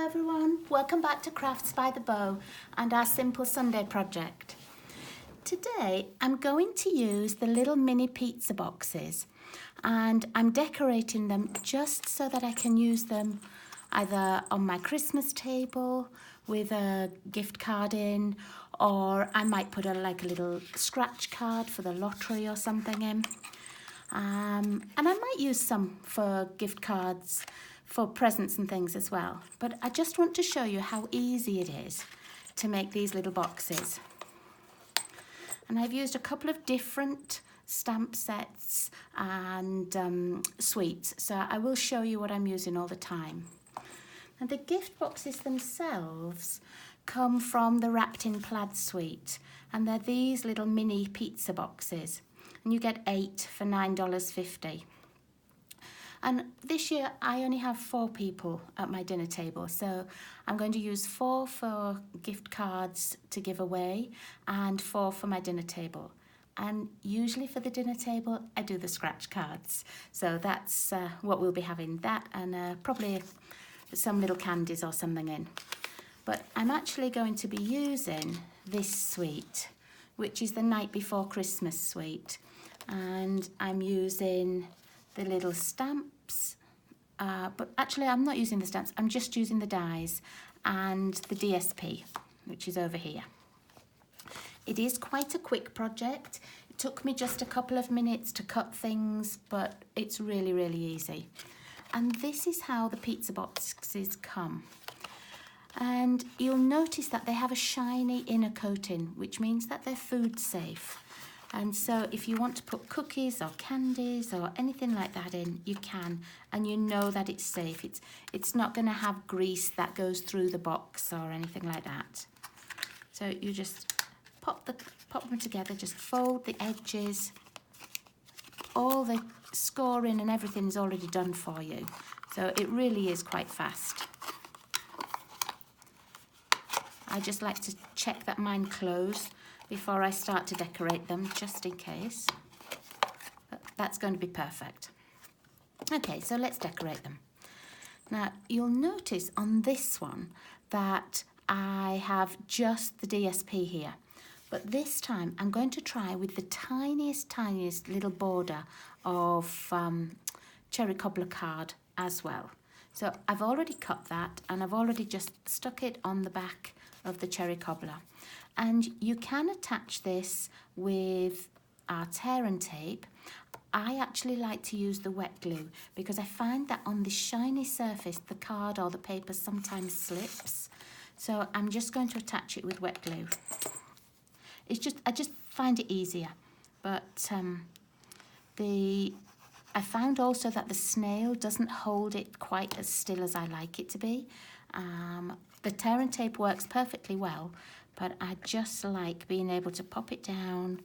everyone, welcome back to Crafts by the Bow and our Simple Sunday project. Today I'm going to use the little mini pizza boxes and I'm decorating them just so that I can use them either on my Christmas table with a gift card in, or I might put a little scratch card for the lottery or something in. And I might use some for gift cards for presents and things as well. But I just want to show you how easy it is to make these little boxes. And I've used a couple of different stamp sets and sweets, so I will show you what I'm using all the time. And the gift boxes themselves come from the Wrapped in Plaid suite, and they're these little mini pizza boxes. And you get 8 for $9.50. And this year I only have 4 people at my dinner table, so I'm going to use 4 for gift cards to give away and 4 for my dinner table. And usually for the dinner table I do the scratch cards, so that's what we'll be having, that and probably some little candies or something in. But I'm actually going to be using this suite, which is the Night Before Christmas suite, and I'm using the little stamps, but actually I'm not using the stamps, I'm just using the dies and the DSP, which is over here. It is quite a quick project. It took me just a couple of minutes to cut things, but it's really, really easy. And this is how the pizza boxes come. And you'll notice that they have a shiny inner coating, which means that they're food safe. And so if you want to put cookies or candies or anything like that in, you can, and you know that it's safe. It's not going to have grease that goes through the box or anything like that. So you just pop them together, just fold the edges. All the scoring and everything's already done for you. So it really is quite fast. I just like to check that mine close before I start to decorate them, just in case. But that's going to be perfect. Okay, so let's decorate them. Now, you'll notice on this one that I have just the DSP here. But this time, I'm going to try with the tiniest little border of cherry cobbler card as well. So I've already cut that, and I've already just stuck it on the back of the cherry cobbler. And you can attach this with our tear and tape. I actually like to use the wet glue because I find that on the shiny surface the card or the paper sometimes slips. So I'm just going to attach it with wet glue. I just find it easier. But I found also that the snail doesn't hold it quite as still as I like it to be. The tear and tape works perfectly well, but I just like being able to pop it down.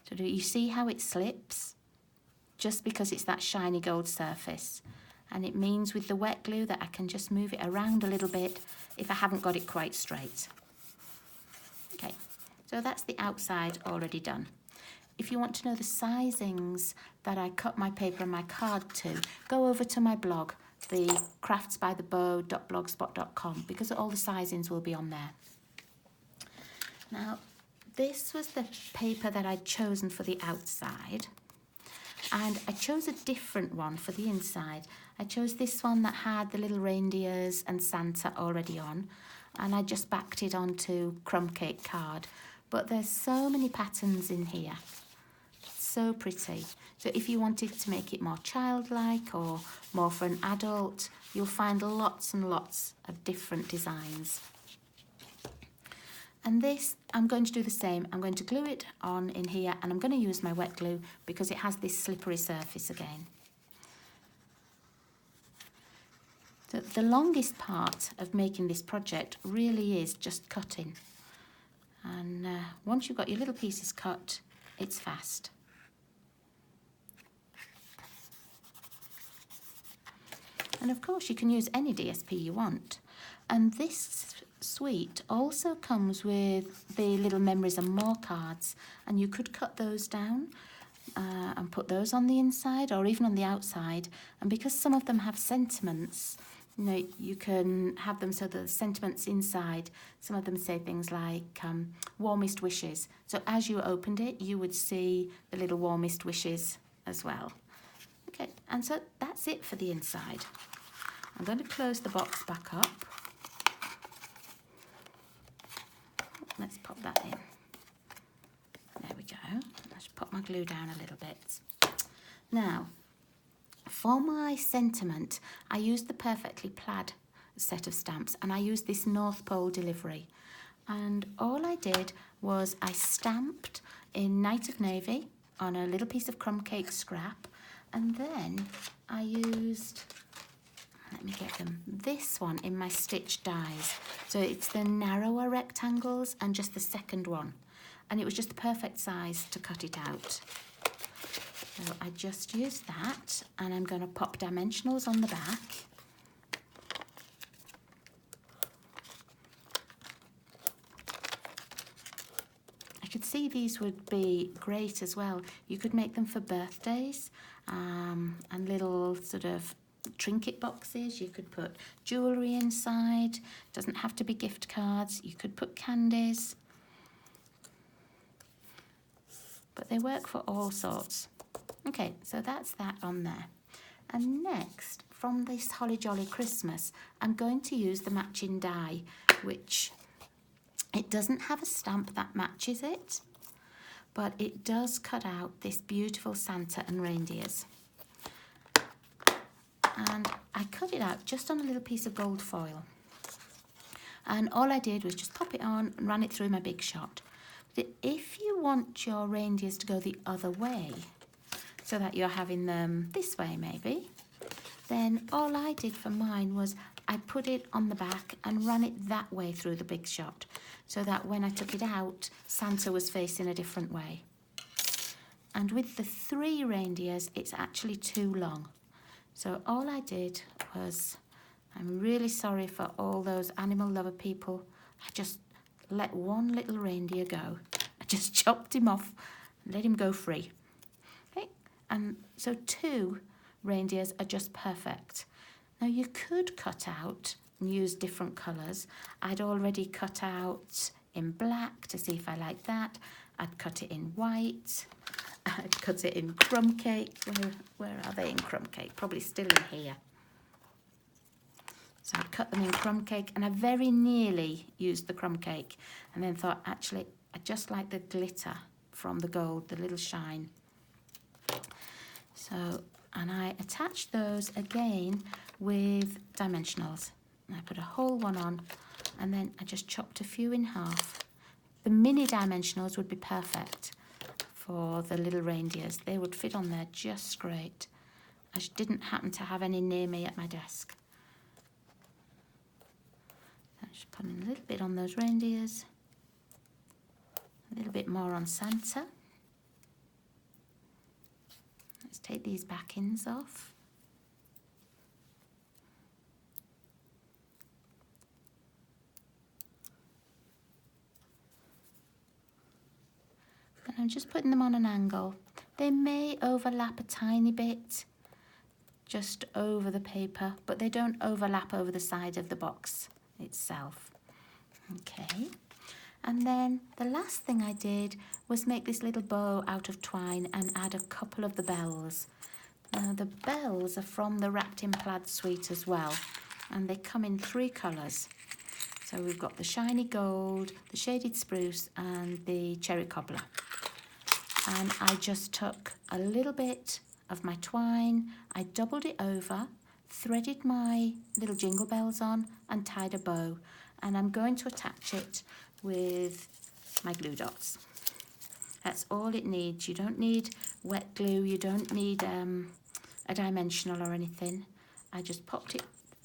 So you see how it slips? Just because it's that shiny gold surface. And it means with the wet glue that I can just move it around a little bit if I haven't got it quite straight. Okay, so that's the outside already done. If you want to know the sizings that I cut my paper and my card to, go over to my blog, the craftsbythebow.blogspot.com, because all the sizings will be on there. Now, this was the paper that I'd chosen for the outside, and I chose a different one for the inside. I chose this one that had the little reindeers and Santa already on, and I just backed it onto crumb cake card. But there's so many patterns in here. So pretty. So if you wanted to make it more childlike or more for an adult, you'll find lots and lots of different designs. And this, I'm going to do the same. I'm going to glue it on in here, and I'm going to use my wet glue because it has this slippery surface again. So the longest part of making this project really is just cutting. And once you've got your little pieces cut, it's fast. And of course you can use any DSP you want. And this suite also comes with the little memories and more cards, and you could cut those down and put those on the inside or even on the outside. And because some of them have sentiments, You know, you can have them so the sentiments inside. Some of them say things like warmest wishes. So as you opened it, you would see the little warmest wishes as well. Okay, and so that's it for the inside. I'm going to close the box back up. Let's pop that in. There we go. Let's put my glue down a little bit. Now, for my sentiment, I used the Perfectly Plaid set of stamps, and I used this North Pole delivery. And all I did was I stamped in Night of Navy on a little piece of crumb cake scrap, and then I used, let me get them, this one in my stitch dies. So it's the narrower rectangles and just the second one. And it was just the perfect size to cut it out. So I just used that, and I'm going to pop dimensionals on the back. I could see these would be great as well. You could make them for birthdays and little sort of trinket boxes. You could put jewellery inside. Doesn't have to be gift cards. You could put candies. But they work for all sorts. Okay, so that's that on there. And next, from this Holly Jolly Christmas, I'm going to use the matching die, which it doesn't have a stamp that matches it, but it does cut out this beautiful Santa and reindeers. And I cut it out just on a little piece of gold foil. And all I did was just pop it on and ran it through my big shot. But if you want your reindeers to go the other way, so that you're having them this way maybe, then all I did for mine was I put it on the back and ran it that way through the big shot, so that when I took it out, Santa was facing a different way. And with the 3 reindeers, it's actually too long. So all I did was, I'm really sorry for all those animal lover people, I just let one little reindeer go. I just chopped him off and let him go free. Okay, and so 2 reindeers are just perfect. Now you could cut out and use different colours. I'd already cut out in black to see if I like that. I'd cut it in white. I'd cut it in crumb cake. Where are they in crumb cake? Probably still in here. So I cut them in crumb cake, and I very nearly used the crumb cake, and then thought, actually, I just like the glitter from the gold, the little shine. So, and I attached those again with dimensionals. And I put a whole one on, and then I just chopped a few in half. The mini dimensionals would be perfect for the little reindeers. They would fit on there just great. I just didn't happen to have any near me at my desk. I'm just putting a little bit on those reindeers, a little bit more on Santa. Let's take these back ends off. And I'm just putting them on an angle. They may overlap a tiny bit just over the paper, but they don't overlap over the side of the box itself. Okay, and then the last thing I did was make this little bow out of twine and add a couple of the bells. Now the bells are from the Wrapped in Plaid suite as well, and they come in 3 colours. So we've got the shiny gold, the shaded spruce, and the cherry cobbler. And I just took a little bit of my twine, I doubled it over, threaded my little jingle bells on, and tied a bow. And I'm going to attach it with my glue dots. That's all it needs. You don't need wet glue, you don't need a dimensional or anything. I just popped it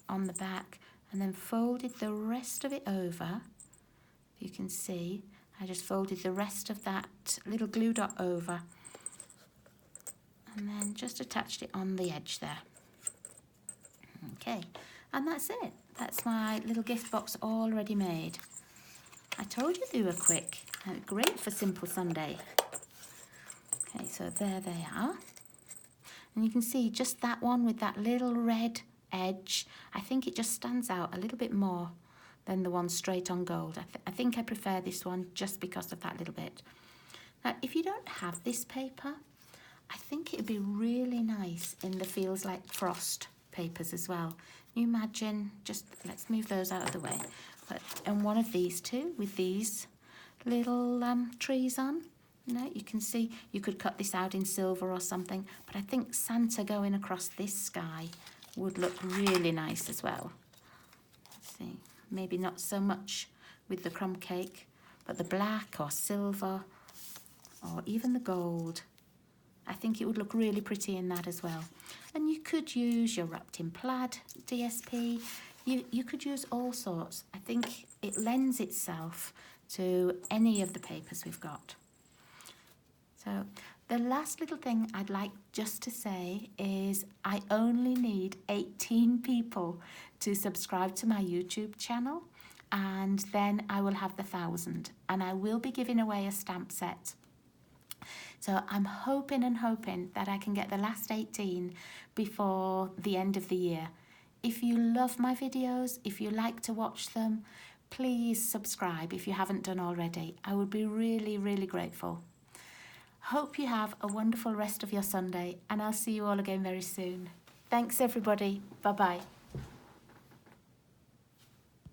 on the back and then folded the rest of it over. You can see I just folded the rest of that little glue dot over and then just attached it on the edge there. Okay, and that's it. That's my little gift box already made. I told you they were quick and great for Simple Sunday. Okay, so there they are. And you can see just that one with that little red edge. I think it just stands out a little bit more than the one straight on gold. I think I prefer this one just because of that little bit. Now, if you don't have this paper, I think it'd be really nice in the Feels Like Frost papers as well. You imagine, just let's move those out of the way. But and one of these two with these little trees on. You can see you could cut this out in silver or something, but I think Santa going across this sky would look really nice as well. Let's see, maybe not so much with the crumb cake, but the black or silver or even the gold. I think it would look really pretty in that as well. And you could use your wrapped in plaid DSP. You could use all sorts. I think it lends itself to any of the papers we've got. So the last little thing I'd like just to say is I only need 18 people to subscribe to my YouTube channel, and then I will have the 1,000, and I will be giving away a stamp set. So I'm hoping that I can get the last 18 before the end of the year. If you love my videos, if you like to watch them, please subscribe if you haven't done already. I would be really, really grateful. Hope you have a wonderful rest of your Sunday, and I'll see you all again very soon. Thanks everybody. Bye-bye.